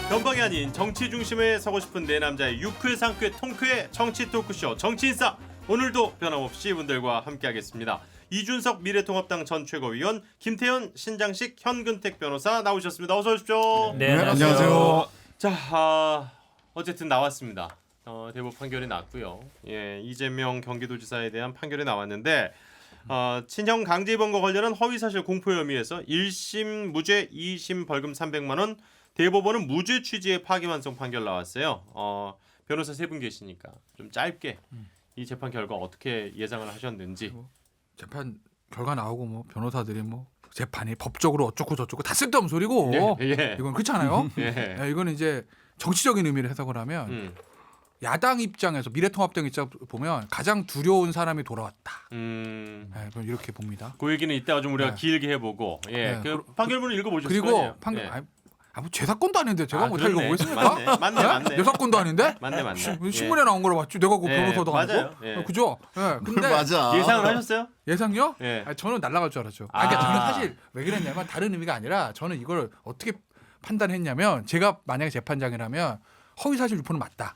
변방이 아닌 정치 중심에 서고 싶은 내 남자의 유쾌 상쾌 통쾌 정치 토크쇼 정치인싸. 오늘도 변함없이 분들과 함께하겠습니다. 이준석 미래통합당 전 최고위원, 김태현 신장식 현근택 변호사 나오셨습니다. 어서 오십시오. 네, 안녕하세요. 자, 어쨌든 나왔습니다. 대법 판결이 났고요. 예, 이재명 경기도지사에 대한 판결이 나왔는데 친형 강제 입원과 관련한 허위사실 공표 혐의에서 1심 무죄, 2심 벌금 300만 원, 대법원은 무죄 취지의 파기환송 판결 나왔어요. 변호사 세 분 계시니까 좀 짧게 이 재판 결과 어떻게 예상을 하셨는지. 재판 결과 나오고 뭐 변호사들이 뭐 재판이 법적으로 어쩌고 저쩌고 다 쓸데없는 소리고 예. 이건 그렇잖아요. 예. 네, 이거는 이제 정치적인 의미를 해석을 하면 야당 입장에서 미래통합당 입장 보면 가장 두려운 사람이 돌아왔다. 네, 그럼 이렇게 봅니다. 그 얘기는 이따가 좀 우리가 네. 길게 해보고. 예. 네. 그 판결문을 읽어보셨어요? 그리고 판결 뭐 제 사건도 아닌데 제가 뭐 어떻게 그렇네. 읽어보겠습니까? 맞네. 내 사건도 아닌데? 맞네. 신문에 나온 거로 봤지. 내가 그 변호사도 맞아요. 아니고. 예. 그죠? 예. 근데 맞아. 예상을 하셨어요? 예상요? 예. 아니, 저는 날아갈 줄 알았죠. 아. 그러니까 저는 사실 왜 그랬냐면 다른 의미가 아니라 저는 이걸 어떻게 판단했냐면 제가 만약에 재판장이라면 허위사실 유포는 맞다.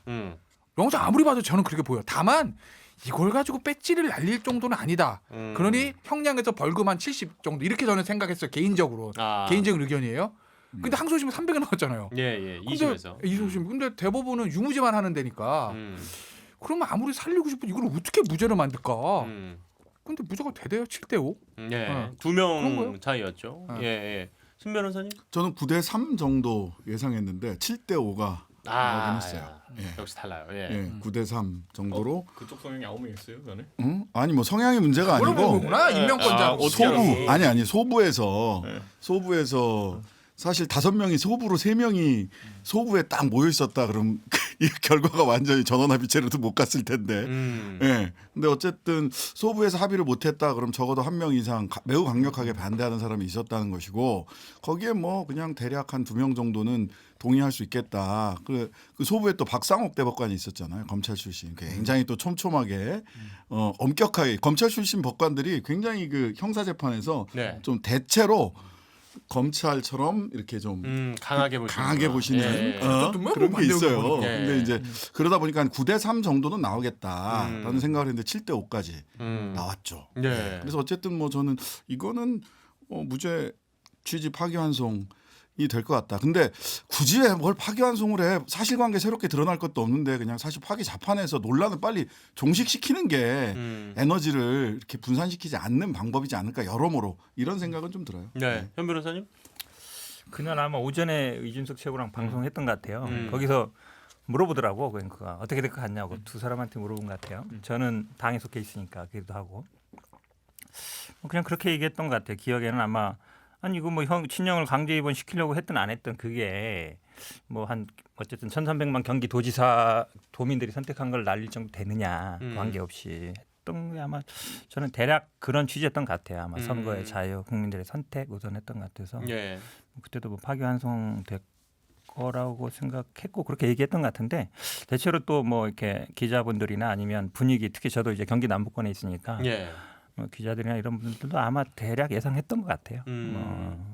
영상 아무리 봐도 저는 그렇게 보여요. 다만 이걸 가지고 배지를 날릴 정도는 아니다. 그러니 형량에서 벌금 한 70 정도 이렇게 저는 생각했어요. 개인적으로. 개인적인 의견이에요. 근데 항소심은 300에 나왔잖아요. 예. 2심에서. 2심. 근데 대법원은 유무죄만 하는 데니까 그러면 아무리 살리고 싶어도 이걸 어떻게 무죄로 만들까? 근데 무죄가 되대요. 7대5. 예. 그런 2명 거요? 차이였죠. 네. 예. 신 변호사님? 저는 9대3 정도 예상했는데 7대5가 나오긴 했어요. 역시 달라요. 예. 예, 9대3 정도로. 그쪽 성향이 아무 명 있어요, 그거는? 응? 아니 뭐 성향이 문제가 물어보는 아니고 거구나. 임명권자. 소부 아니 소부에서 사실 5명이 소부로 3명이 소부에 딱 모여 있었다 그럼 이 결과가 완전히 전원합의체로도 못 갔을 텐데. 예. 근데 어쨌든 소부에서 합의를 못 했다 그럼 적어도 1명 이상 매우 강력하게 반대하는 사람이 있었다는 것이고 거기에 뭐 그냥 대략 한 2명 정도는 동의할 수 있겠다. 그 소부에 또 박상옥 대법관이 있었잖아요. 검찰 출신. 굉장히 또 촘촘하게 엄격하게 검찰 출신 법관들이 굉장히 그 형사 재판에서 좀 대체로 검찰처럼 이렇게 좀 강하게 보시는 그런 게 있어요. 근데 이제 그러다 보니까 한 9대3 정도는 나오겠다라는 생각을 했는데 7대5까지 나왔죠. 그래서 어쨌든 뭐 저는 이거는 무죄 취지 파기환송이 될 것 같다. 근데 굳이 왜 뭘 파기환송을 해? 사실관계 새롭게 드러날 것도 없는데 그냥 사실 파기 자판에서 논란을 빨리 종식시키는 게 에너지를 이렇게 분산시키지 않는 방법이지 않을까 여러모로 이런 생각은 좀 들어요. 네. 현 변호사님? 그날 아마 오전에 이준석 최고랑 방송했던 것 같아요. 거기서 물어보더라고. 그러니까 어떻게 될 것 같냐고 두 사람한테 물어본 것 같아요. 저는 당에 속해 있으니까 그기도 하고 그냥 그렇게 얘기했던 것 같아요. 기억에는 아마 아니 이거 뭐 친형을 강제 입원 시키려고 했든 안 했든 그게 뭐 한 어쨌든 1,300만 경기도지사 도민들이 선택한 걸 날릴 정도 되느냐 관계없이 했던 게 아마 저는 대략 그런 취지였던 것 같아요. 아마 선거의 자유, 국민들의 선택 우선했던 것 같아서 그때도 뭐 파기환송 될 거라고 생각했고 그렇게 얘기했던 것 같은데 대체로 또 뭐 이렇게 기자분들이나 아니면 분위기 특히 저도 이제 경기 남부권에 있으니까. 뭐 기자들이나 이런 분들도 아마 대략 예상했던 것 같아요.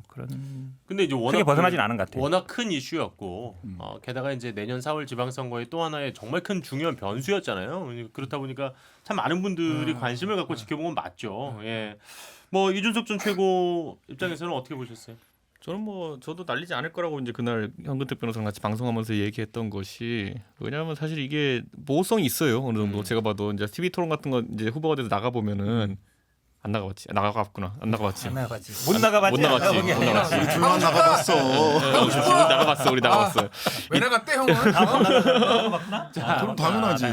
그런. 근데 이제 크게 벗어나진 않은 것 같아요. 워낙 큰 이슈였고 게다가 이제 내년 4월 지방선거의 또 하나의 정말 큰 중요한 변수였잖아요. 그렇다 보니까 참 많은 분들이 관심을 갖고 지켜본 건 맞죠. 예. 뭐 이준석 전 최고 입장에서는 어떻게 보셨어요? 저는 뭐 저도 날리지 않을 거라고 이제 그날 현근택 변호사랑 같이 방송하면서 얘기했던 것이 왜냐하면 사실 이게 모호성이 있어요. 어느 정도 제가 봐도 이제 TV 토론 같은 거 이제 후보가 돼서 나가 보면은 안 나가봤지. 나가봤구나. 안 나가봤지. 못 나가봤지. 못 나갔지. 우리 둘만 나가봤어. 우리 나가봤어. 우리 나가봤어요. 왜 나갔대 형은? 그럼 당연하지.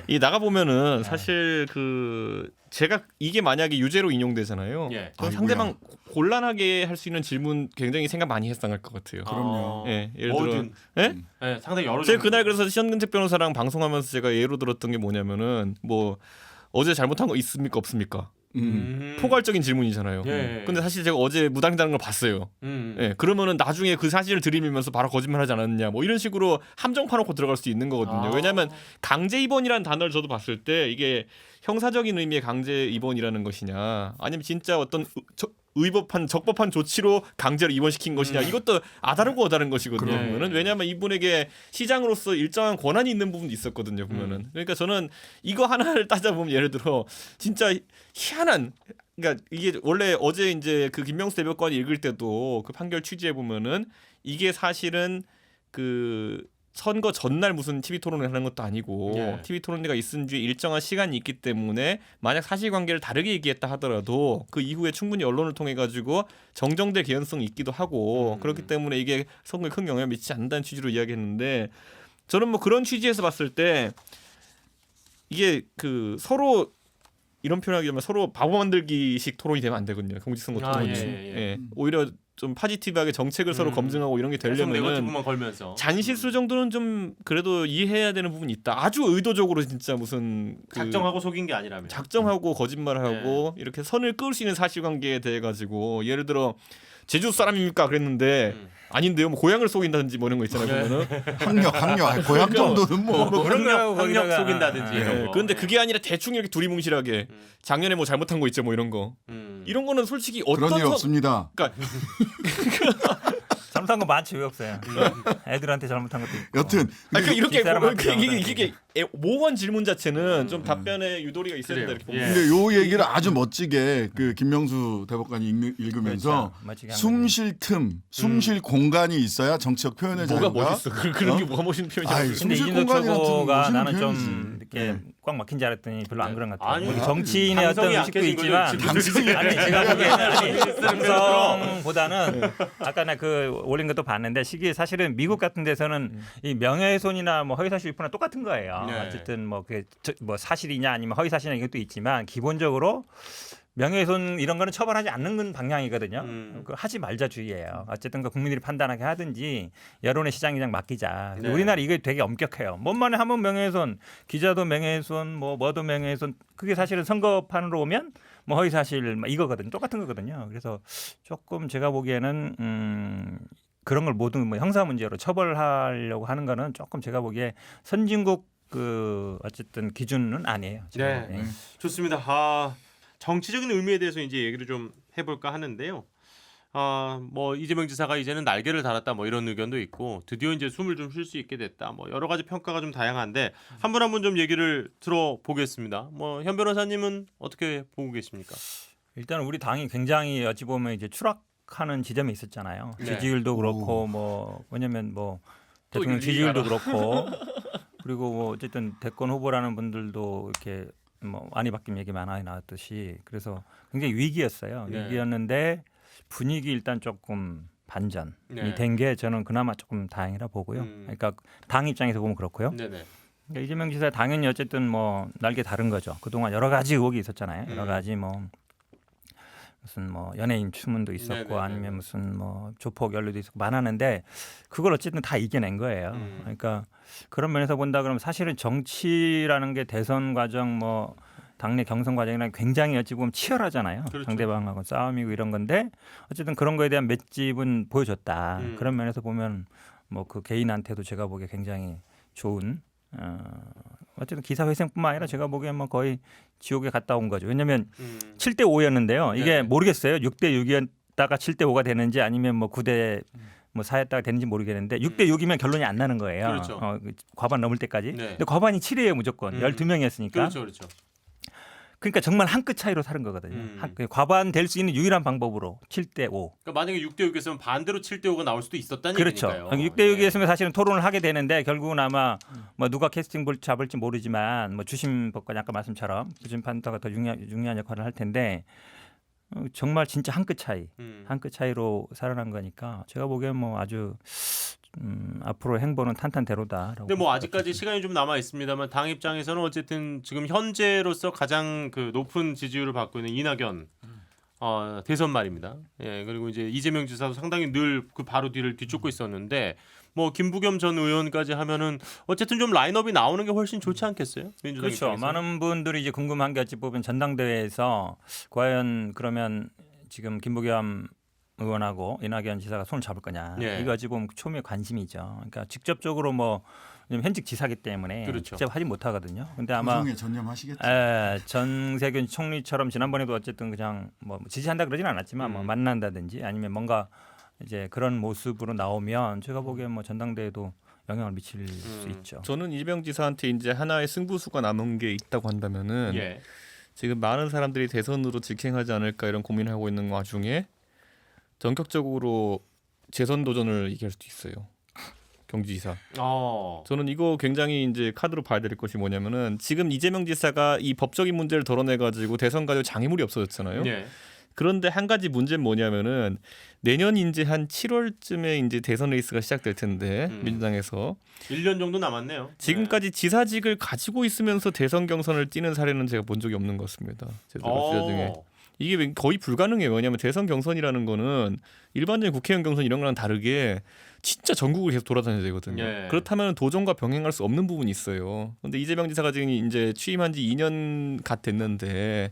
이 나가 보면은 사실 그 제가 이게 만약에 유죄로 인용되잖아요. 그럼 상대방 곤란하게 할 수 있는 질문 굉장히 생각 많이 했을 것 같아요. 그럼요. 예, 예를 들어, 상당히 여러. 제가 그날 그래서 현근택 변호사랑 방송하면서 제가 예로 들었던 게 뭐냐면은 뭐 어제 잘못한 거 있습니까 없습니까? 포괄적인 질문이잖아요. 근데 사실 제가 어제 무당이라는 걸 봤어요. 그러면은 나중에 그 사실을 들이밀면서 바로 거짓말하지 않았느냐 뭐 이런 식으로 함정 파놓고 들어갈 수 있는 거거든요. 왜냐하면 강제 입원이라는 단어를 저도 봤을 때 이게 형사적인 의미의 강제 입원이라는 것이냐 아니면 진짜 어떤 의법한 적법한 조치로 강제로 입원시킨 것이냐 이것도 아다르고 어다른 것이거든요. 그래. 보면은 왜냐하면 이분에게 시장으로서 일정한 권한이 있는 부분도 있었거든요. 보면은 그러니까 저는 이거 하나를 따져보면 예를 들어 진짜 희한한 그러니까 이게 원래 어제 이제 그 김명수 대법관이 읽을 때도 그 판결 취지해 보면은 이게 사실은 그 선거 전날 무슨 TV 토론을 하는 것도 아니고 예. TV 토론회가 있은 뒤에 일정한 시간이 있기 때문에 만약 사실관계를 다르게 얘기했다 하더라도 그 이후에 충분히 언론을 통해 가지고 정정될 개연성이 있기도 하고 그렇기 때문에 이게 선거에 큰 영향을 미치지 않는다는 취지로 이야기했는데 저는 뭐 그런 취지에서 봤을 때 이게 그 서로 이런 표현하기면 서로 바보 만들기식 토론이 되면 안 되거든요. 공직선거 토론이. 예. 오히려 좀 파지티브하게 정책을 서로 검증하고 이런 게 되려면은 내거티브만 걸면서 잔실수 정도는 좀 그래도 이해해야 되는 부분이 있다. 아주 의도적으로 진짜 무슨 그 작정하고 속인 게 아니라면. 작정하고 거짓말을 하고 이렇게 선을 그을 수 있는 사실관계에 대해 가지고 예를 들어 제주 사람입니까 그랬는데 아닌데요. 뭐 고향을 속인다든지 뭐 이런 거 있잖아요. 보면은 학력 고향 정도는 뭐 그런 거하고 학력 거기다가 속인다든지 이런 거. 그런데 그게 아니라 대충 이렇게 두리뭉실하게 작년에 뭐 잘못한 거 있죠. 뭐 이런 거. 이런 거는 솔직히 어떤 그런 일 없습니다. 그러니까 잘못한 거 많지 왜 없어요. 애들한테 잘못한 것도 있고. 여튼 그러니까 이렇게 뒷사람한테 이게 모호한 질문 자체는 좀 답변에 유도리가 있어야 된다 이렇게 그래요. 봅니다. 예. 근데 요 얘기를 아주 멋지게 그 김명수 대법관이 읽으면서 그렇죠. 멋지게 한 숨 쉴 틈, 숨 쉴 공간이 있어야 정치적 표현의 뭐가 자유가 멋있어? 그런 게 뭐가 멋있는 표현이야? 아이, 근데 숨쉴 이준석 공간이라는 최고가 멋있는 나는 좀 표현이지. 이렇게 네. 꽉 막힌 줄 알았더니 별로 안 그런 것 같아요. 아니, 뭐 정치인의 어떤 감성이 의식도 약해진 거죠, 있지만 지금. 감성이 아니 제가 보기에는 감성보다는 아까 나 그 올린 것도 봤는데 시기에 사실은 미국 같은 데서는 이 명예훼손이나 뭐 허위사실 유포나 똑같은 거예요. 네. 어쨌든 뭐 그게 뭐 사실이냐 아니면 허위사실이냐 이것도 있지만 기본적으로 명예훼손 이런 거는 처벌하지 않는 방향이거든요. 그 하지 말자 주의예요. 어쨌든 그 국민들이 판단하게 하든지 여론의 시장에 그냥 맡기자. 네. 우리나라 이게 되게 엄격해요. 뭔만에 하면 명예훼손, 기자도 명예훼손, 뭐도 명예훼손. 그게 사실은 선거판으로 오면 뭐 허위사실 이거거든요. 똑같은 거거든요. 그래서 조금 제가 보기에는 그런 걸 모두 뭐 형사 문제로 처벌하려고 하는 거는 조금 제가 보기에 선진국 그 어쨌든 기준은 아니에요. 네. 네. 좋습니다. 정치적인 의미에 대해서 이제 얘기를 좀 해볼까 하는데요. 뭐 이재명 지사가 이제는 날개를 달았다 뭐 이런 의견도 있고 드디어 이제 숨을 좀 쉴 수 있게 됐다 뭐 여러 가지 평가가 좀 다양한데 한 분 한 분 좀 얘기를 들어보겠습니다. 뭐 현 변호사님은 어떻게 보고 계십니까? 일단 우리 당이 굉장히 어찌 보면 이제 추락하는 지점이 있었잖아요. 네. 지지율도 그렇고 뭐 왜냐면 뭐 또 대통령 이거 지지율도 얘기하라. 그렇고 그리고 뭐 어쨌든 대권 후보라는 분들도 이렇게 뭐 많이 바뀐 얘기 많이 나왔듯이 그래서 굉장히 위기였어요. 네. 위기였는데 분위기 일단 조금 반전이 네. 된 게 저는 그나마 조금 다행이라 보고요. 그러니까 당 입장에서 보면 그렇고요. 네네. 그러니까 이재명 지사 당연히 어쨌든 뭐 날개 다른 거죠. 그동안 여러 가지 의혹이 있었잖아요. 여러 가지 뭐 무슨 뭐 연예인 추문도 있었고 네네네. 아니면 무슨 뭐 조폭 연루도 있었고 많았는데 그걸 어쨌든 다 이겨낸 거예요. 그러니까 그런 면에서 본다 그러면 사실은 정치라는 게 대선 과정 뭐 당내 경선 과정이랑 굉장히 어찌 보면 치열하잖아요. 그렇죠. 상대방하고 싸움이고 이런 건데 어쨌든 그런 거에 대한 맷집은 보여줬다. 그런 면에서 보면 뭐 그 개인한테도 제가 보기에 굉장히 좋은 어쨌든 기사 회생뿐만 아니라 제가 보기엔 뭐 거의 지옥에 갔다 온 거죠. 왜냐하면 7대 5였는데요. 이게 네네. 모르겠어요. 6대 6이었다가 7대 5가 되는지 아니면 뭐 9대 뭐 4였다가 되는지 모르겠는데 6대 6이면 결론이 안 나는 거예요. 그렇죠. 과반 넘을 때까지. 네. 근데 과반이 7이에요 무조건. 12명이었으니까. 그렇죠, 그렇죠. 그러니까 정말 한 끗 차이로 사는 거거든요. 과반 될 수 있는 유일한 방법으로 7대 5. 그러니까 만약에 6대 6이었으면 반대로 7대 5가 나올 수도 있었다는 그렇죠. 얘기니까요. 6대 6이었으면 사실은 토론을 하게 되는데 결국은 아마 뭐 누가 캐스팅 볼 잡을지 모르지만 뭐 주심 법관 아까 말씀처럼 주심 판사가 더 중요한 역할을 할 텐데 정말 진짜 한 끗 차이, 한 끗 차이로 살아난 거니까 제가 보기엔 뭐 아주 앞으로 행보는 탄탄대로다라고. 근데 뭐 아직까지 시간이 좀 남아 있습니다만 당 입장에서는 어쨌든 지금 현재로서 가장 그 높은 지지율을 받고 있는 이낙연 대선 말입니다. 예, 그리고 이제 이재명 지사도 상당히 늘 그 바로 뒤를 뒤쫓고 있었는데 뭐 김부겸 전 의원까지 하면은 어쨌든 좀 라인업이 나오는 게 훨씬 좋지 않겠어요? 민주당 그렇죠. 입장에서. 많은 분들이 이제 궁금한 게 어찌 보면 전당대회에서 과연 그러면 지금 김부겸 의원하고 이낙연 지사가 손을 잡을 거냐 예. 이거 지금 초미의 관심이죠. 그러니까 직접적으로 뭐 현직 지사기 때문에 그렇죠. 직접 하지 못하거든요. 근데 아마 구성에 전념하시겠죠. 전세균 총리처럼 지난번에도 어쨌든 그냥 뭐 지지한다 그러진 않았지만 뭐 만난다든지 아니면 뭔가 이제 그런 모습으로 나오면 제가 보기엔 뭐 전당대회도 영향을 미칠 수 있죠. 저는 이재명 지사한테 이제 하나의 승부수가 남은 게 있다고 한다면은 예. 지금 많은 사람들이 대선으로 직행하지 않을까 이런 고민을 하고 있는 와중에 전격적으로 재선 도전을 얘기할 수도 있어요. 경기지사. 저는 이거 굉장히 이제 카드로 봐야 될 것이 뭐냐면은 지금 이재명 지사가 이 법적인 문제를 덜어내 가지고 대선 가지고 장애물이 없어졌잖아요. 예. 그런데 한 가지 문제는 뭐냐면은 내년 이제 한 7월쯤에 이제 대선 레이스가 시작될 텐데 민주당에서 1년 정도 남았네요. 지금까지 지사직을 가지고 있으면서 대선 경선을 뛰는 사례는 제가 본 적이 없는 것 같습니다. 제 주자 중에. 이게 거의 불가능해요. 왜냐하면 대선 경선이라는 거는 일반적인 국회의원 경선 이런 거랑 다르게 진짜 전국을 계속 돌아다녀야 되거든요. 예. 그렇다면 도전과 병행할 수 없는 부분이 있어요. 그런데 이재명 지사가 지금 이제 취임한 지 2년 갓 됐는데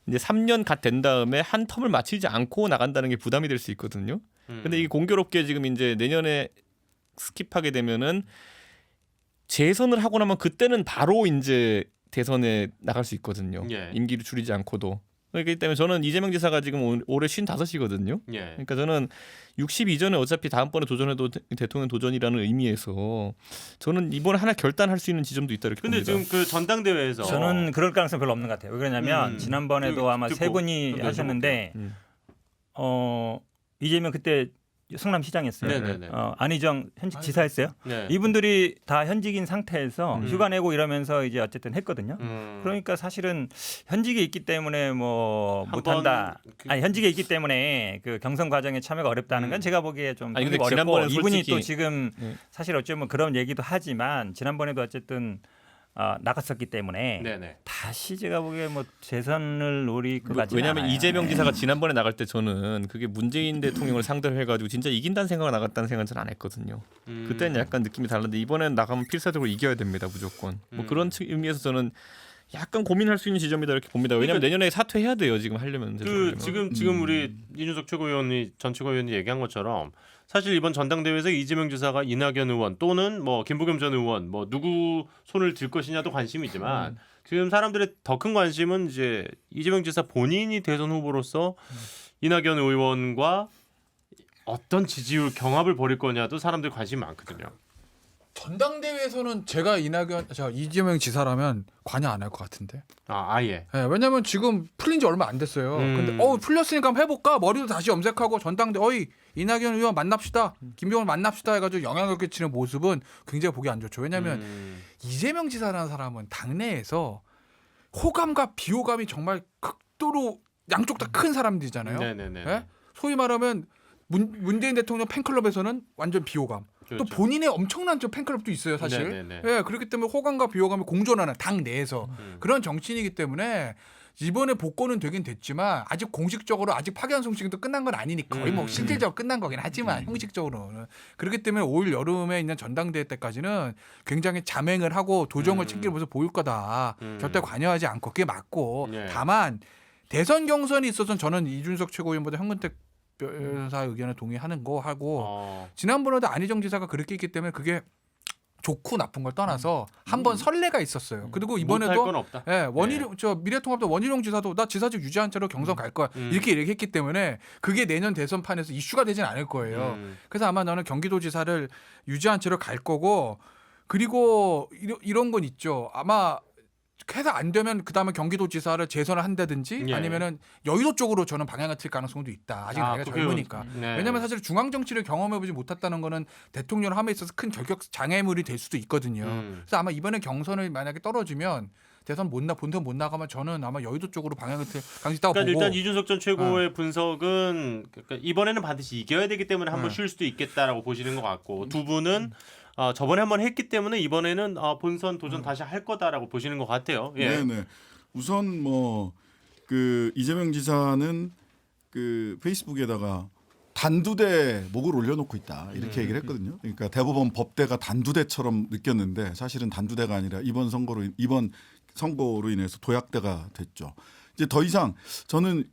이제 3년 갓 된 다음에 한 텀을 마치지 않고 나간다는 게 부담이 될 수 있거든요. 근데 이게 공교롭게 지금 이제 내년에 스킵하게 되면은 재선을 하고 나면 그때는 바로 이제 대선에 나갈 수 있거든요. 예. 임기를 줄이지 않고도. 그렇기 때문에 저는 이재명 지사가 지금 올해 55이거든요. 예. 그러니까 저는 60 이전에 어차피 다음번에 도전해도 대통령 도전이라는 의미에서 저는 이번에 하나 결단할 수 있는 지점도 있다 이렇게 근데 봅니다. 지금 그 전당대회에서 저는 그럴 가능성 별로 없는 것 같아요. 왜 그러냐면 지난번에도 아마 듣고 세 분이 좀 하셨는데 음. 이재명 그때 성남시장이었어요. 네네네. 안희정 현직 지사였어요. 네. 이분들이 다 현직인 상태에서 휴가 내고 이러면서 이제 어쨌든 했거든요. 그러니까 사실은 현직에 있기 때문에 뭐 한번 못한다. 아니 현직에 있기 때문에 그 경선 과정에 참여가 어렵다는 건 제가 보기에 좀 아니, 근데 어렵고 지난번엔 이분이 솔직히- 또 지금 사실 어쩌면 그런 얘기도 하지만 지난번에도 어쨌든 나갔었기 때문에 네네. 다시 제가 보기에 뭐 재선을 노릴 것 같지 왜냐하면 않아요. 이재명 지사가 지난번에 나갈 때 저는 그게 문재인 대통령을 상대로 해가지고 진짜 이긴다는 생각을 나갔다는 생각은 저는 안 했거든요. 그때는 약간 느낌이 달랐는데 이번엔 나가면 필사적으로 이겨야 됩니다 무조건. 뭐 그런 의미에서 저는 약간 고민할 수 있는 지점이다 이렇게 봅니다. 왜냐하면 내년에 사퇴해야 돼요 지금 하려면. 그 지금 우리 이준석 최고위원이 전 최고위원이 얘기한 것처럼 사실 이번 전당대회에서 이재명 지사가 이낙연 의원 또는 뭐 김부겸 전 의원 뭐 누구 손을 들 것이냐도 관심이지만 지금 사람들의 더 큰 관심은 이제 이재명 지사 본인이 대선 후보로서 이낙연 의원과 어떤 지지율 경합을 벌일 거냐도 사람들 관심이 많거든요. 전당대회에서는 제가 이재명 지사라면 관여 안 할 것 같은데. 아예. 네, 왜냐면 지금 풀린 지 얼마 안 됐어요. 근데 풀렸으니까 한번 해볼까? 머리도 다시 염색하고 전당대 이낙연 의원 만납시다. 김병원 만납시다 해가지고 영향을 끼치는 모습은 굉장히 보기 안 좋죠. 왜냐하면 이재명 지사라는 사람은 당내에서 호감과 비호감이 정말 극도로 양쪽 다 큰 사람들이잖아요. 네네네. 예? 소위 말하면 문재인 대통령 팬클럽에서는 완전 비호감. 그렇죠. 또 본인의 엄청난 저 팬클럽도 있어요, 사실. 네네네. 예, 그렇기 때문에 호감과 비호감이 공존하는 당 내에서 그런 정치인이기 때문에 이번에 복권은 되긴 됐지만 아직 공식적으로 아직 파견송식도 끝난 건 아니니까 거의 뭐 실질적으로 끝난 거긴 하지만 형식적으로는 그렇기 때문에 올 여름에 있는 전당대회 때까지는 굉장히 자맹을 하고 도정을 챙길 모습 보일 거다. 절대 관여하지 않고 그게 맞고 예. 다만 대선 경선이 있어서는 저는 이준석 최고위원보다 현근택 변호사 의견에 동의하는 거 하고 지난번에도 안희정 지사가 그렇게 했기 때문에 그게 좋고 나쁜 걸 떠나서 한번 선례가 있었어요. 그리고 못할 이번에도 건 없다. 예, 저 미래통합당 원희룡 지사도 나 지사직 유지한 채로 경선 갈 거야 이렇게 얘기했기 때문에 그게 내년 대선판에서 이슈가 되진 않을 거예요. 그래서 아마 나는 경기도지사를 유지한 채로 갈 거고 그리고 이런 건 있죠. 아마 해서 안 되면 그다음에 경기도지사를 재선을 한다든지 예. 아니면은 여의도 쪽으로 저는 방향을 틀 가능성도 있다. 아직 나이가 젊으니까. 네. 왜냐하면 사실 중앙 정치를 경험해보지 못했다는 거는 대통령 함에 있어서 큰 결격 장애물이 될 수도 있거든요. 그래서 아마 이번에 경선을 만약에 떨어지면 대선 본선 못 나가면 저는 아마 여의도 쪽으로 방향을 틀 가능성이 있다고 그러니까 보고. 일단 이준석 전 최고의 분석은 그러니까 이번에는 반드시 이겨야 되기 때문에 한번 쉴 수도 있겠다라고 보시는 것 같고 두 분은 저번에 한번 했기 때문에 이번에는 본선 도전 다시 할 거다라고 보시는 것 같아요. 예. 네네. 우선 뭐 그 이재명 지사는 그 페이스북에다가 단두대 목을 올려놓고 있다 이렇게 얘기를 했거든요. 그러니까 대법원 법대가 단두대처럼 느꼈는데 사실은 단두대가 아니라 이번 선거로 인해서 도약대가 됐죠. 이제 더 이상 저는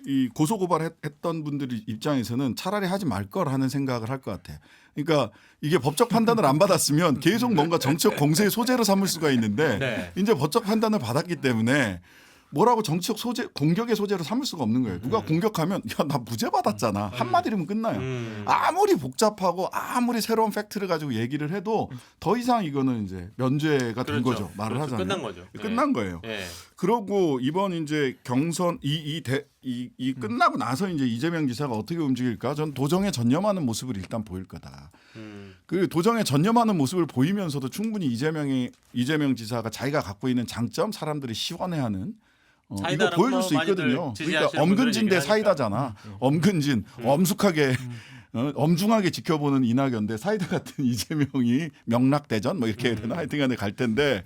이 고소 고발했던 분들 입장에서는 차라리 하지 말 걸 하는 생각을 할 것 같아. 그러니까 이게 법적 판단을 안 받았으면 계속 뭔가 정치적 공세의 소재로 삼을 수가 있는데 네. 이제 법적 판단을 받았기 때문에 뭐라고 정치적 소재, 공격의 소재로 삼을 수가 없는 거예요. 누가 공격하면 야, 나 무죄 받았잖아. 한마디로면 끝나요. 아무리 복잡하고 아무리 새로운 팩트를 가지고 얘기를 해도 더 이상 이거는 이제 면죄가 된 그렇죠. 거죠. 말을 그렇죠. 하자면. 끝난 거죠. 끝난 거예요. 예. 그러고 이번 이제 경선 이 끝나고 나서 이제 이재명 지사가 어떻게 움직일까? 전 도정에 전념하는 모습을 일단 보일 거다. 그 도정에 전념하는 모습을 보이면서도 충분히 이재명 지사가 자기가 갖고 있는 장점, 사람들이 시원해하는 이거 사이다라고 보여줄 수 많이들 있거든요. 지지하시는 그러니까 엄근진 대 분들은 사이다잖아. 엄근진 엄숙하게 엄중하게 지켜보는 이낙연 대 사이다 같은 이재명이 명락대전 뭐 이렇게 해야 되나 하여튼간에 갈 텐데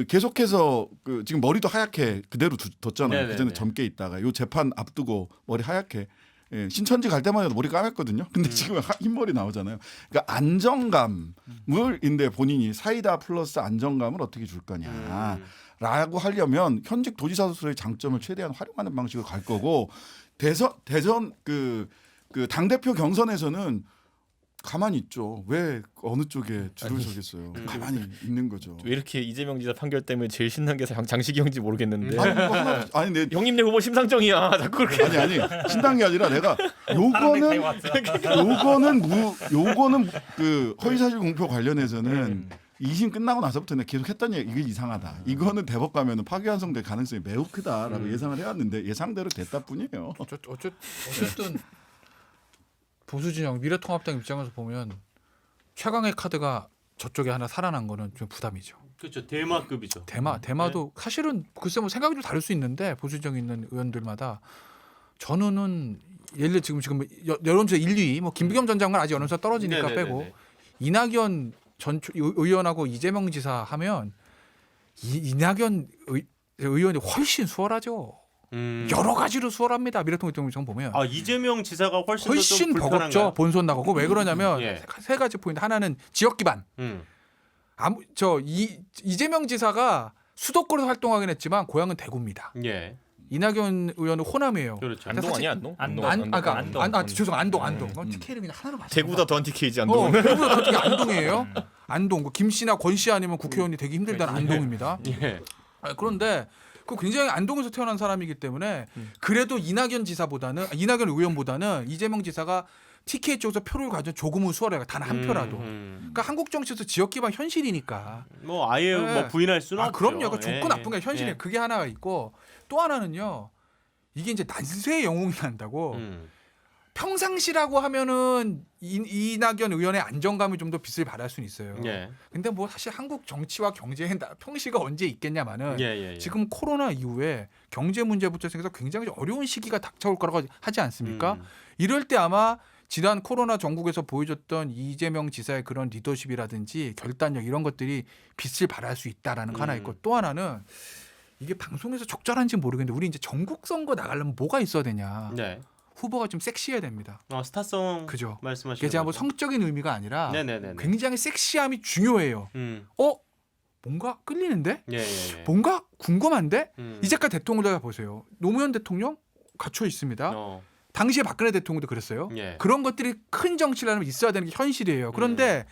계속해서 지금 머리도 하얗게 그대로 뒀잖아요. 네네네. 그전에 젊게 있다가 요 재판 앞두고 머리 하얗게 예, 신천지 갈 때마다 머리 까맸거든요. 근데 지금 흰머리 나오잖아요. 그러니까 안정감을인데 본인이 사이다 플러스 안정감을 어떻게 줄 거냐라고 하려면 현직 도지사로서의 장점을 최대한 활용하는 방식으로 갈 거고 대선 그 당대표 경선에서는 가만히 있죠. 왜 어느 쪽에 줄을 서겠어요. 가만히 있는 거죠. 왜 이렇게 이재명 지사 판결 때문에 제일 신난 게 장식이 형인지 모르겠는데 아니 뭐 하나 아니 내 형님네 후보 심상정이야. 자꾸 그렇게 아니 신당이 아니라 내가 요거는 그 허위사실 공표 관련해서는 2심 끝나고 나서부터 내가 계속 했던 얘기 이게 이상하다. 이거는 대법 가면은 파기환송될 가능성이 매우 크다라고 예상을 해왔는데 예상대로 됐다 뿐이에요. 어쨌든 보수 진영 미래통합당 입장에서 보면 최강의 카드가 저쪽에 하나 살아난 거는 좀 부담이죠. 그렇죠. 대마급이죠. 대마도 사실은 글쎄 뭐 생각이 좀 다를 수 있는데 보수 진영에 있는 의원들마다 저는 예를 들어 지금 여론조사 1, 2위 뭐 김부겸 전 장관 아직 여론조사 떨어지니까 네네네네. 빼고 이낙연 전 의원하고 이재명 지사 하면 이낙연 의원이 훨씬 수월하죠. 여러 가지로 수월합니다. 미래통합당 보면. 아 이재명 지사가 훨씬 더 좀 버겁죠. 불편한가요? 본선 나가고 왜 그러냐면 예. 세 가지 포인트. 하나는 지역 기반. 이재명 지사가 수도권에서 활동하긴 했지만 고향은 대구입니다. 예. 이낙연 의원은 호남이에요. 그렇죠. 안동 아니야 안동? 안동. TK를 그냥 하나로 맞춰. 대구다 더 TK지 안동. 대구보다 어떻게 안동이에요? 안동. 김씨나 권씨 아니면 국회의원이 되기 힘들다는 안동입니다. 예. 그런데 그 굉장히 안동에서 태어난 사람이기 때문에 그래도 이낙연 의원보다는 이재명 지사가 TK 쪽에서 표를 가져 조금은 수월해요. 단 한 표라도. 그러니까 한국 정치에서 지역 기반 현실이니까. 뭐 아예 네. 뭐 부인할 수는 없죠. 그럼요. 그 좋고 나쁜 게 현실이에요. 예. 그게 하나가 있고 또 하나는요. 이게 이제 난세의 영웅이 난다고. 평상시라고 하면은 이낙연 의원의 안정감이 좀 더 빛을 발할 수는 있어요. 예. 근데 뭐 사실 한국 정치와 경제에 평시가 언제 있겠냐마는 예. 지금 코로나 이후에 경제 문제부터 생겨서 굉장히 어려운 시기가 닥쳐올 거라고 하지 않습니까? 이럴 때 아마 지난 코로나 전국에서 보여줬던 이재명 지사의 그런 리더십이라든지 결단력 이런 것들이 빛을 발할 수 있다라는 거 하나 있고 또 하나는 이게 방송에서 적절한지 모르겠는데 우리 이제 전국 선거 나가려면 뭐가 있어야 되냐? 네. 후보가 좀 섹시해야 됩니다. 스타성 그죠? 말씀하시는 그게 제가 뭐 거죠? 성적인 의미가 아니라 네네네. 굉장히 섹시함이 중요해요. 뭔가 끌리는데? 예. 뭔가 궁금한데? 음. 이제까지 대통령을 보세요. 노무현 대통령 갖춰 있습니다. 당시에 박근혜 대통령도 그랬어요. 예. 그런 것들이 큰 정치를 하려면 있어야 되는 게 현실이에요. 그런데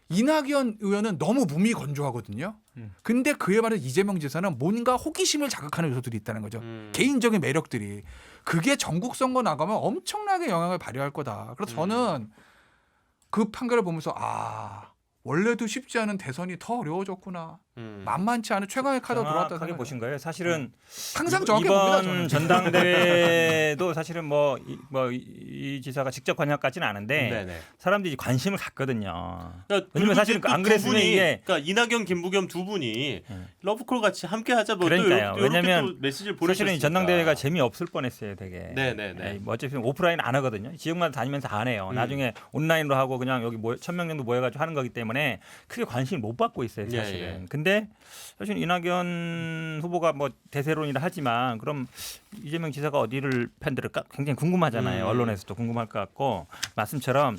이낙연 의원은 너무 무미건조하거든요. 근데 그에 반해 이재명 지사는 뭔가 호기심을 자극하는 요소들이 있다는 거죠. 개인적인 매력들이. 그게 전국 선거 나가면 엄청나게 영향을 발휘할 거다. 그래서 저는 그 판결을 보면서 원래도 쉽지 않은 대선이 더 어려워졌구나. 만만치 않은 최강의 카드가 돌아왔다 정확하게 생각해요. 보신 거예요. 사실은 항상 정확히 봅니다. 이번 저는. 전당대회도 사실은 이 지사가 직접 관여까지는 않은데 네네. 사람들이 관심을 갖거든요. 그러니까 왜냐면 사실은 또 안 두 그랬으면 분이, 이게 그러니까 이낙연, 김부겸 두 분이 러브콜 같이 함께 하자 뭐 그러니까요. 또 이렇게 왜냐면 또 메시지를 사실은 보내셨으니까. 이 전당대회가 재미없을 뻔했어요, 되게. 네네네. 뭐 어차피 오프라인 안 하거든요. 지역마다 다니면서 안 해요. 나중에 온라인으로 하고 그냥 여기 1,000명 정도 모여가지고 하는 거기 때문에 크게 관심을 못 받고 있어요, 사실은. 예. 근데 사실 이낙연 후보가 뭐 대세론이라 하지만 그럼 이재명 지사가 어디를 편들을까 굉장히 궁금하잖아요. 언론에서도 궁금할 것 같고 말씀처럼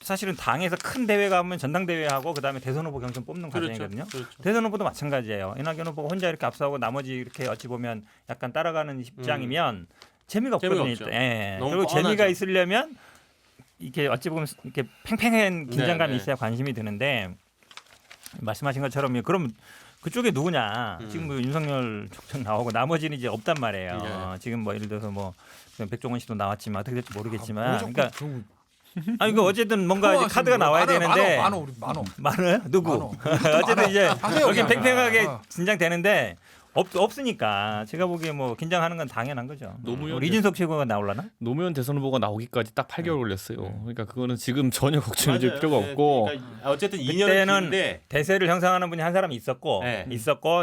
사실은 당에서 큰 대회가 하면 전당대회하고 그다음에 대선 후보 경선 뽑는 과정이거든요. 그렇죠. 대선 후보도 마찬가지예요. 이낙연 후보가 혼자 이렇게 앞서고 나머지 이렇게 어찌 보면 약간 따라가는 입장이면 재미가 없거든요. 재미가 없죠. 예. 너무 그리고 뻔하죠. 재미가 있으려면 이렇게 어찌 보면 이렇게 팽팽한 긴장감이 네, 네. 있어야 관심이 드는데 말씀하신 것처럼 그럼 그쪽에 누구냐? 지금 뭐 윤석열 총장 나오고 나머지는 이제 없단 말이에요. 네. 지금 뭐 예를 들어서 뭐 백종원 씨도 나왔지만 어떻게 될지 모르겠지만, 뭐 그러니까 아니 그 어쨌든 뭔가 이제 카드가 나와야 되는데 많어. 많아요? 누구? 많어. 어쨌든 이제 하세요, 여기 그냥. 팽팽하게 어. 진장되는데 없으니까 제가 보기에 뭐 긴장하는 건 당연한 거죠. 노무현 이준석 최고가 나올라나? 노무현 대선 후보가 나오기까지 딱 8개월 걸렸어요. 그러니까 그거는 지금 전혀 걱정해 줄 필요가 네, 없고 그러니까 어쨌든 2년은 그때는 긴데 대세를 형성하는 분이 한 사람이 있었고 네.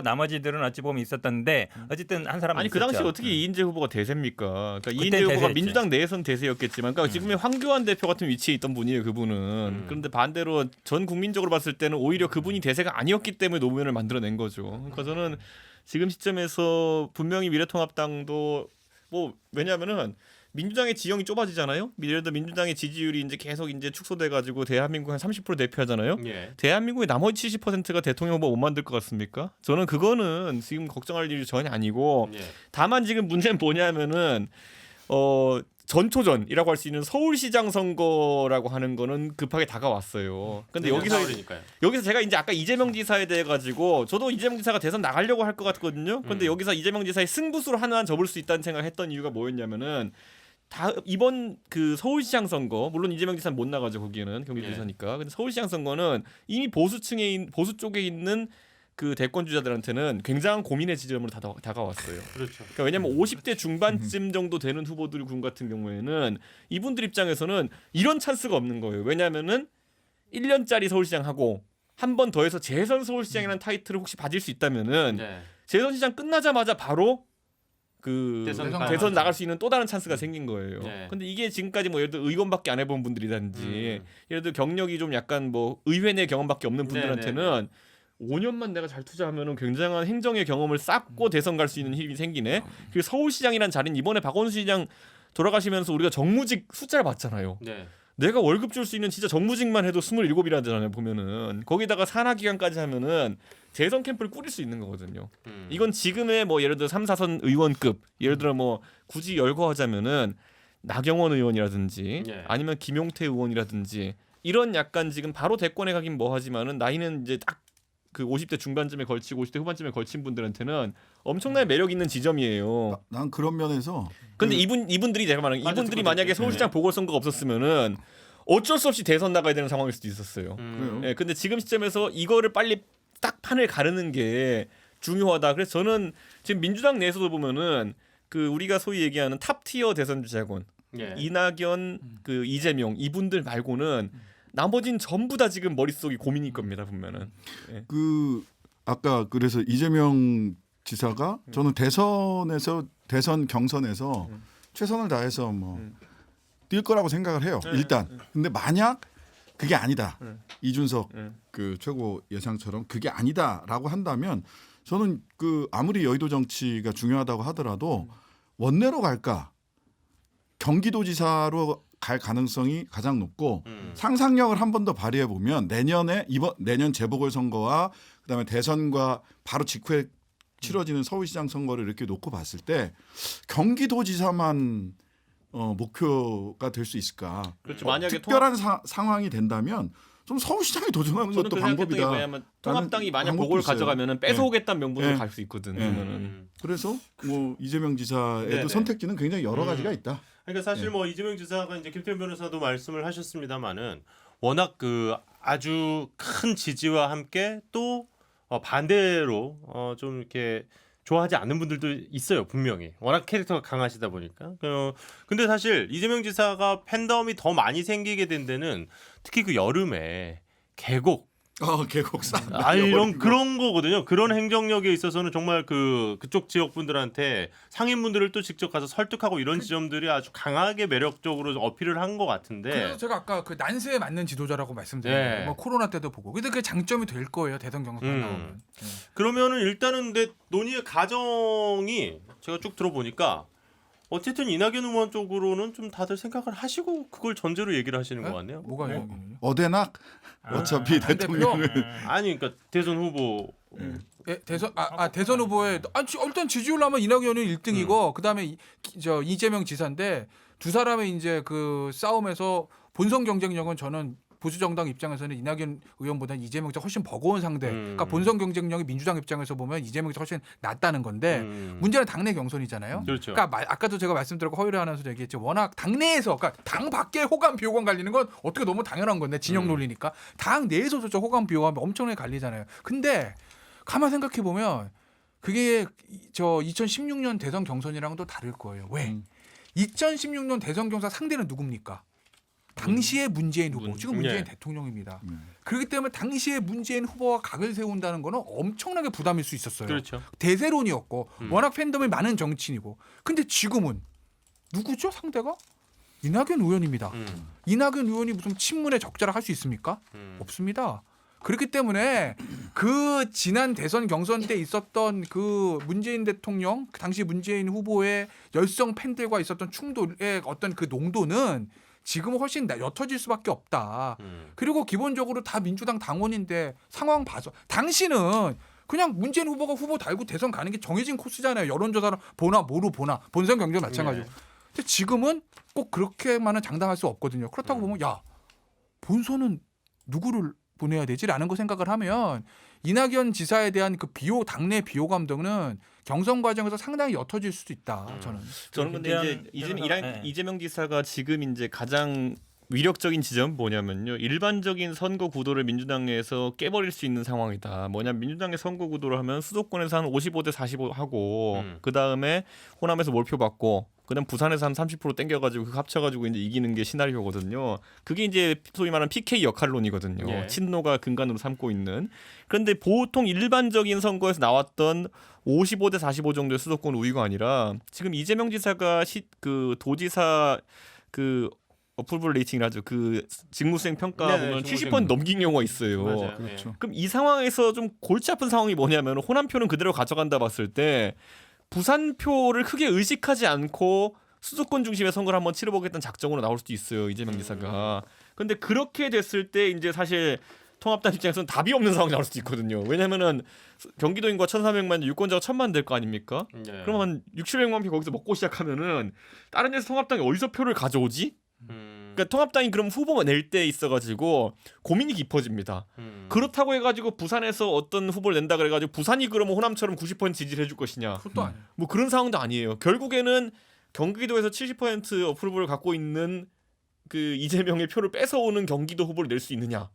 나머지들은 어찌 보면 있었던데 어쨌든 한 사람은 아니 그 당시 있었죠. 어떻게 이인재 후보가 대세입니까? 그러니까 그땐 이인재 후보가 대세였지. 민주당 내에선 대세였겠지만, 그러니까 지금의 황교안 대표 같은 위치에 있던 분이에요, 그분은. 그런데 반대로 전 국민적으로 봤을 때는 오히려 그분이 대세가 아니었기 때문에 노무현을 만들어낸 거죠. 그러니까 저는 지금 시점에서 분명히 미래통합당도 뭐 왜냐하면은 민주당의 지형이 좁아지잖아요. 예를 들어 민주당의 지지율이 이제 계속 이제 축소돼가지고 대한민국 한 30% 대표하잖아요. 예. 대한민국의 나머지 70%가 대통령 후보 못 만들 것 같습니까? 저는 그거는 지금 걱정할 일이 전혀 아니고 예. 다만 지금 문제는 뭐냐면은 전초전이라고 할 수 있는 서울시장 선거라고 하는 거는 급하게 다가왔어요. 근데 그러니까요. 여기서 제가 이제 아까 이재명 지사에 대해 가지고 저도 이재명 지사가 대선 나가려고 할 것 같거든요. 근데 여기서 이재명 지사의 승부수로 하나 접을 수 있다는 생각을 했던 이유가 뭐였냐면은 이번 그 서울시장 선거, 물론 이재명 지사는 못 나가죠, 거기에는 경기도지사니까. 근데 서울시장 선거는 이미 보수 쪽에 있는 그 대권 주자들한테는 굉장한 고민의 지점으로 다가왔어요. 그렇죠. 그러니까 왜냐면 50대 중반쯤 정도 되는 후보들 군 같은 경우에는 이분들 입장에서는 이런 찬스가 없는 거예요. 왜냐면은 1년짜리 서울시장 하고 한 번 더 해서 재선 서울시장이라는 타이틀을 혹시 받을 수 있다면은 네. 재선 시장 끝나자마자 바로 그 대선 나갈 수 있는 또 다른 찬스가 생긴 거예요. 네. 근데 이게 지금까지 뭐 예를 들어 의원밖에 안 해본 분들이라든지 예를 들어 경력이 좀 약간 뭐 의회 내 경험밖에 없는 분들한테는 5년만 내가 잘 투자하면은 굉장한 행정의 경험을 쌓고 대선 갈 수 있는 힘이 생기네. 그리고 서울시장이란 자리는 이번에 박원순 시장 돌아가시면서 우리가 정무직 숫자를 봤잖아요. 네. 내가 월급 줄 수 있는 진짜 정무직만 해도 27이라 되잖아요. 보면은 거기다가 산하 기간까지 하면은 재선 캠프를 꾸릴 수 있는 거거든요. 이건 지금의 뭐 예를 들어 3, 4선 의원급, 예를 들어 뭐 굳이 열거하자면은 나경원 의원이라든지 예. 아니면 김용태 의원이라든지 이런 약간 지금 바로 대권에 가긴 뭐하지만은 나이는 이제 딱 그 50대 중반쯤에 걸치고 50대 후반쯤에 걸친 분들한테는 엄청나게 매력 있는 지점이에요. 난 그런 면에서 근데 이분들이 제가 말하는 맞아, 이분들이 그거죠. 만약에 서울시장 보궐선거가 없었으면은 어쩔 수 없이 대선 나가야 되는 상황일 수도 있었어요. 그래요. 예, 근데 지금 시점에서 이거를 빨리 딱 판을 가르는 게 중요하다. 그래서 저는 지금 민주당 내에서도 보면은 그 우리가 소위 얘기하는 탑티어 대선 주자군 예. 이낙연, 그 이재명 이분들 말고는 나머진 전부 다 지금 머릿속이 고민일 겁니다. 보면은. 그 아까 그래서 이재명 지사가 저는 대선 경선에서 최선을 다해서 뭐 뛸 거라고 생각을 해요. 일단. 근데 만약 그게 아니다. 이준석 그 최고 예상처럼 그게 아니다라고 한다면 저는 그 아무리 여의도 정치가 중요하다고 하더라도 원내로 갈까? 경기도지사로 갈 가능성이 가장 높고 상상력을 한 번 더 발휘해 보면 내년 재보궐 선거와 그다음에 대선과 바로 직후에 치러지는 서울시장 선거를 이렇게 놓고 봤을 때 경기도지사만 목표가 될 수 있을까? 그렇죠. 만약에 특별한 상황이 된다면 좀 서울시장에 도전하는 저는 것도 그 생각했던 게 방법이다. 뭐냐면 통합당이 만약 방법도 보궐 있어요. 가져가면은 뺏어오겠다는 명분으로 네. 갈 수 있거든. 네. 그러면은. 그래서 뭐 이재명 지사에도 네네. 선택지는 굉장히 여러 가지가 있다. 그러니까 사실 뭐 이재명 지사가 이제 김태현 변호사도 말씀을 하셨습니다만은 워낙 그 아주 큰 지지와 함께 또 반대로 좀 이렇게 좋아하지 않는 분들도 있어요, 분명히. 워낙 캐릭터가 강하시다 보니까. 근데 사실 이재명 지사가 팬덤이 더 많이 생기게 된 데는 특히 그 여름에 계곡 계곡산. 이런 그런 거거든요. 그런 행정력에 있어서는 정말 그쪽 지역 분들한테 상인분들을 또 직접 가서 설득하고 이런 지점들이 아주 강하게 매력적으로 어필을 한 것 같은데. 그래서 제가 아까 그 난세에 맞는 지도자라고 말씀드렸는데 네. 뭐 코로나 때도 보고. 근데 그게 장점이 될 거예요 대선 경선 나오면. 그러면은 일단은 근데 논의의 과정이 제가 쭉 들어보니까 어쨌든 이낙연 의원 쪽으로는 좀 다들 생각을 하시고 그걸 전제로 얘기를 하시는 것 같네요. 뭐가 이낙연이요? 어대낙 어차피 안 대통령은 아니 그러니까 대선 후보 예, 대선 후보에 일단 지지율로 하면 이낙연이 1등이고 그다음에 이재명 지사인데 두 사람의 이제 그 싸움에서 본선 경쟁력은 저는 보수 정당 입장에서는 이낙연 의원보다는 이재명이 훨씬 버거운 상대. 그러니까 본선 경쟁력이 민주당 입장에서 보면 이재명이 훨씬 낫다는 건데 문제는 당내 경선이잖아요. 그렇죠. 그러니까 아까도 제가 말씀드렸고 허유를 하면서 얘기했죠. 워낙 당내에서 그러니까 당 밖에 호감 비호감 갈리는 건 어떻게 너무 당연한 건데 진영 논리니까 당 내에서도 저 호감 비호감이 엄청나게 갈리잖아요. 근데 가만 생각해 보면 그게 저 2016년 대선 경선이랑은 또 다를 거예요. 왜? 2016년 대선 경선 상대는 누굽니까? 당시의 문재인 후보, 지금 문재인 대통령입니다. 그렇기 때문에 당시의 문재인 후보와 각을 세운다는 거는 엄청나게 부담일 수 있었어요. 그렇죠. 대세론이었고 워낙 팬덤이 많은 정치인이고. 근데 지금은 누구죠 상대가? 이낙연 의원입니다. 이낙연 의원이 무슨 친문에 적자를 할 수 있습니까? 없습니다. 그렇기 때문에 그 지난 대선 경선 때 있었던 그 문재인 대통령, 당시 문재인 후보의 열성 팬들과 있었던 충돌의 어떤 그 농도는 지금은 훨씬 옅어질 수밖에 없다. 그리고 기본적으로 다 민주당 당원인데 상황 봐서 당시는 그냥 문재인 후보가 후보 달고 대선 가는 게 정해진 코스잖아요. 여론조사를 보나 뭐로 보나 본선 경쟁 마찬가지고. 근데 지금은 꼭 그렇게만은 장담할 수 없거든요. 그렇다고 보면 야 본선은 누구를 보내야 되지라는 거 생각을 하면 이낙연 지사에 대한 그 당내 비호감 등은 경선 과정에서 상당히 옅어질 수도 있다. 저는 근데 이제 이재명 지사가 지금 이제 가장 위력적인 지점은 뭐냐면요. 일반적인 선거 구도를 민주당 내에서 깨버릴 수 있는 상황이다. 뭐냐면 민주당의 선거 구도를 하면 수도권에서 한 55대 45 하고 그다음에 호남에서 몰표 받고 그다음 부산에서 한 30% 땡겨가지고 그 합쳐가지고 이제 이기는 게 시나리오거든요. 그게 이제 소위 말하는 PK 역할론이거든요. 예. 친노가 근간으로 삼고 있는. 그런데 보통 일반적인 선거에서 나왔던 55대 45 정도의 수도권 우위가 아니라 지금 이재명 지사가 그 도지사 그 어플블 레이팅이라죠. 그 직무수행 평가 보면 70% 넘긴 경우가 있어요. 맞아요. 그렇죠. 그럼 이 상황에서 좀 골치 아픈 상황이 뭐냐면 호남표는 그대로 가져간다 봤을 때 부산표를 크게 의식하지 않고 수도권 중심의 선거를 한번 치러보겠다는 작정으로 나올 수도 있어요. 이재명 지사가. 근데 그렇게 됐을 때 이제 사실 통합당 입장에서는 답이 없는 상황이 나올 수도 있거든요. 왜냐면은 경기도 인구가 1,400만, 유권자가 1,000만 될 거 아닙니까? 네. 그러면 6,700만 표 거기서 먹고 시작하면은 다른 데서 통합당이 어디서 표를 가져오지? 그러니까 통합당이 그럼 후보가 낼 때 있어가지고 고민이 깊어집니다. 그렇다고 해가지고 부산에서 어떤 후보를 낸다 그래가지고 부산이 그러면 호남처럼 90% 지지를 해줄 것이냐? 그것도 아니에요. 뭐 그런 상황도 아니에요. 결국에는 경기도에서 70% 어프로벌을 갖고 있는 그 이재명의 표를 뺏어오는 경기도 후보를 낼 수 있느냐?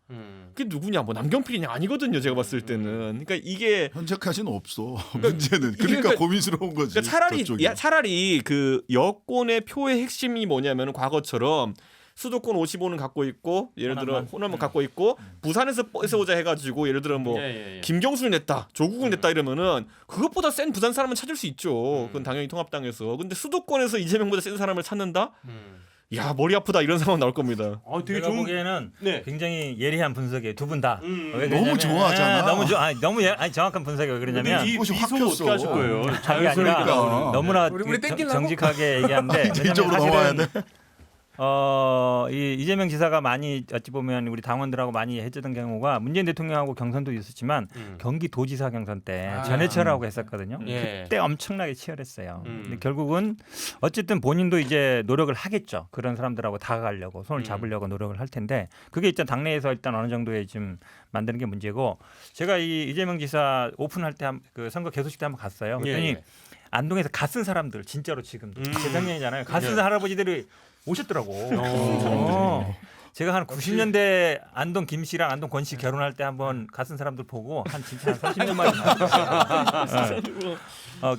그게 누구냐? 뭐 남경필이냐? 아니거든요. 제가 봤을 때는. 그러니까 이게 현재까지는 없어. 문제는 그러니까 고민스러운 거지. 그러니까 차라리 그 여권의 표의 핵심이 뭐냐면 과거처럼 수도권 55는 갖고 있고 예를 들어 호남은 갖고 있고 부산에서 뺏어오자 해가지고 예를 들어 뭐 김경수를 냈다 조국을 냈다 이러면은 그것보다 센 부산 사람은 찾을 수 있죠. 그건 당연히 통합당에서. 근데 수도권에서 이재명보다 센 사람을 찾는다? 야 머리 아프다 이런 상황 나올 겁니다. 되게 제가 보기에는 굉장히 예리한 분석이에요. 두 분 다. 너무 좋아하잖아. 너무 정확한 분석이 왜 그러냐면 이 이것이 확 미소 어떻게 하실 폈어. 거예요? 자연스러우니까 너무나 우리 땡기려고? 정직하게 얘기하는데 개인적으로 넘어와야 돼. 이 이재명 지사가 많이 어찌 보면 우리 당원들하고 많이 해주던 경우가 문재인 대통령하고 경선도 있었지만 경기도지사 경선 때 전해철하고 했었거든요. 그때 엄청나게 치열했어요. 근데 결국은 어쨌든 본인도 이제 노력을 하겠죠. 그런 사람들하고 다가가려고 손을 잡으려고 노력을 할 텐데 그게 일단 당내에서 일단 어느 정도의 좀 만드는 게 문제고 제가 이 이재명 지사 오픈할 때 그 선거 개소식 때 한번 갔어요. 그랬더니 안동에서 갓 쓴 사람들 진짜로 지금도 재작년이잖아요. 갓 쓴 할아버지들이 오셨더라고. 제가 한 90년대 안동 김 씨랑 안동 권 씨 결혼할 때 한번 갔은 사람들 보고 한 진짜 한 30년 만에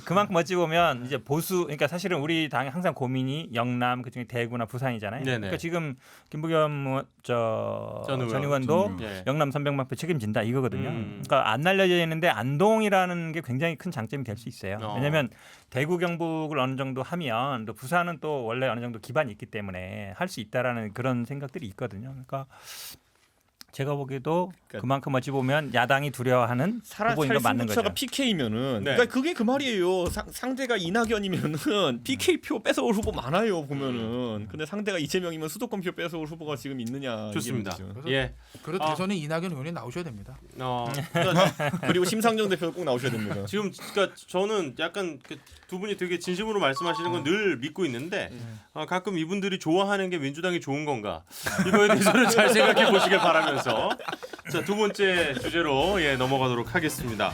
그만큼 어찌 보면 이제 보수 그러니까 사실은 우리 당의 항상 고민이 영남 그중에 대구나 부산이잖아요. 네네. 그러니까 지금 김부겸 전 의원도 예. 영남 300만 표 책임진다 이거거든요. 그러니까 안 날려져 있는데 안동이라는 게 굉장히 큰 장점이 될 수 있어요. 왜냐하면 대구 경북을 어느 정도 하면 또 부산은 또 원래 어느 정도 기반이 있기 때문에 할 수 있다라는 그런 생각들이 있거든요. 그러니까 제가 보기에도 그러니까 그만큼 어찌 보면 야당이 두려워하는 후보인 건 맞는 거죠. 탈승부처가 PK면은 네. 그러니까 그게 그 말이에요. 상대가 이낙연이면은 PK 표 뺏어올 후보 많아요 보면은. 근데 상대가 이재명이면 수도권 표 뺏어올 후보가 지금 있느냐. 이게 좋습니다. 문제죠. 예. 그래도 대선에 이낙연 의원이 나오셔야 됩니다. 그러니까 그리고 심상정 대표도 꼭 나오셔야 됩니다. 지금 그러니까 저는 약간 두 분이 되게 진심으로 말씀하시는 건 늘 믿고 있는데 가끔 이분들이 좋아하는 게 민주당이 좋은 건가 이거에 대해서는 잘 생각해 보시길 바라면서 자, 두 번째 주제로 넘어가도록 하겠습니다.